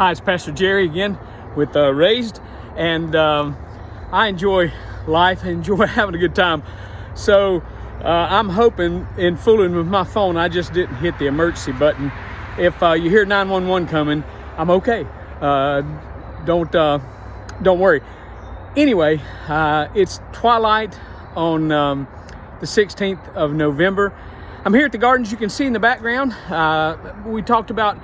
Hi, it's Pastor Jerry again with Raised, and I enjoy life, enjoy having a good time. So I'm hoping in fooling with my phone, I just didn't hit the emergency button. If you hear 911 coming, I'm okay. Don't worry. Anyway, it's twilight on the 16th of November. I'm here at the gardens. You can see in the background, we talked about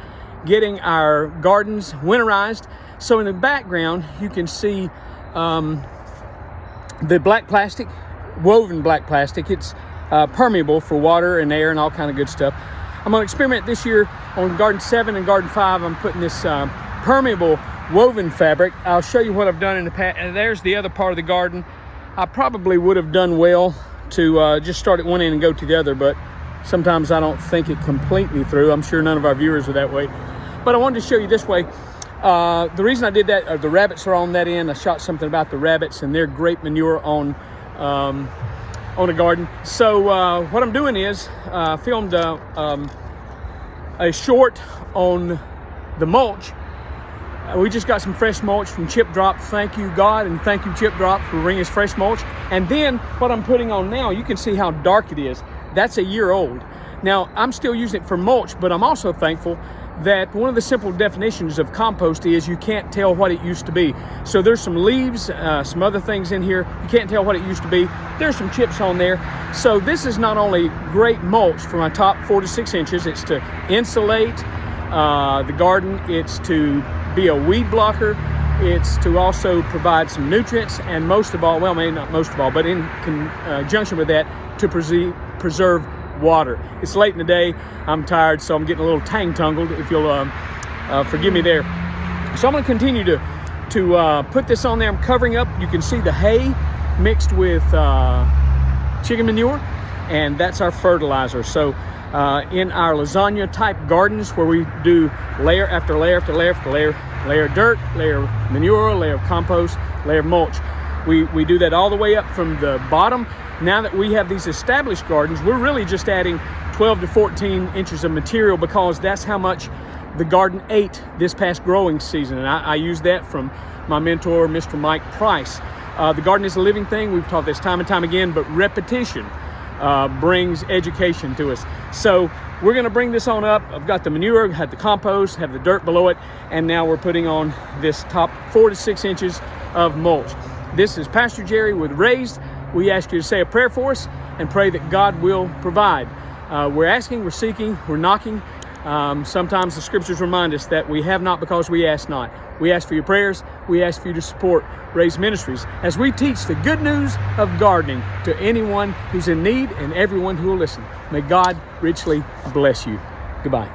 getting our gardens winterized. So in the background, you can see the black plastic, woven black plastic. It's permeable for water and air and all kind of good stuff. I'm going to experiment this year on Garden 7 and Garden 5. I'm putting this permeable woven fabric. I'll show you what I've done in the past. And there's the other part of the garden. I probably would have done well to just start at one end and go to the other, but sometimes I don't think it completely through. I'm sure none of our viewers are that way. But I wanted to show you this way. The reason I did that, the rabbits are on that end. I shot something about the rabbits, and they're great manure on a garden. So what I'm doing is I filmed a short on the mulch. We just got some fresh mulch from Chip Drop. Thank you, God, and thank you, Chip Drop, for bringing us fresh mulch. And then what I'm putting on now, you can see how dark it is. That's a year old. Now, I'm still using it for mulch, but I'm also thankful that one of the simple definitions of compost is you can't tell what it used to be. So there's some leaves, some other things in here. You can't tell what it used to be. There's some chips on there. So this is not only great mulch for my top 4 to 6 inches, it's to insulate the garden, it's to be a weed blocker, it's to also provide some nutrients, and most of all, well, maybe not most of all, but in conjunction with that, to preserve water. It's late in the day. I'm tired, so I'm getting a little tang-tungled, if you'll forgive me there. So I'm going to continue to put this on there. I'm covering up. You can see the hay mixed with chicken manure, and that's our fertilizer. So in our lasagna type gardens, where we do layer after layer after layer after layer, layer of dirt, layer of manure, layer of compost, layer of mulch, we do that all the way up from the bottom. Now that we have these established gardens, we're really just adding 12 to 14 inches of material, because that's how much the garden ate this past growing season. And I use that from my mentor, Mr. Mike Price. The garden is a living thing. We've taught this time and time again, but repetition brings education to us. So we're going to bring this on up. I've got the manure, have the compost, have the dirt below it, and now we're putting on this top 4 to 6 inches of mulch. This is Pastor Jerry with Raised. We ask you to say a prayer for us and pray that God will provide. We're asking, we're seeking, we're knocking. Sometimes the scriptures remind us that we have not because we ask not. We ask for your prayers. We ask for you to support Raised Ministries as we teach the good news of gardening to anyone who's in need and everyone who will listen. May God richly bless you. Goodbye.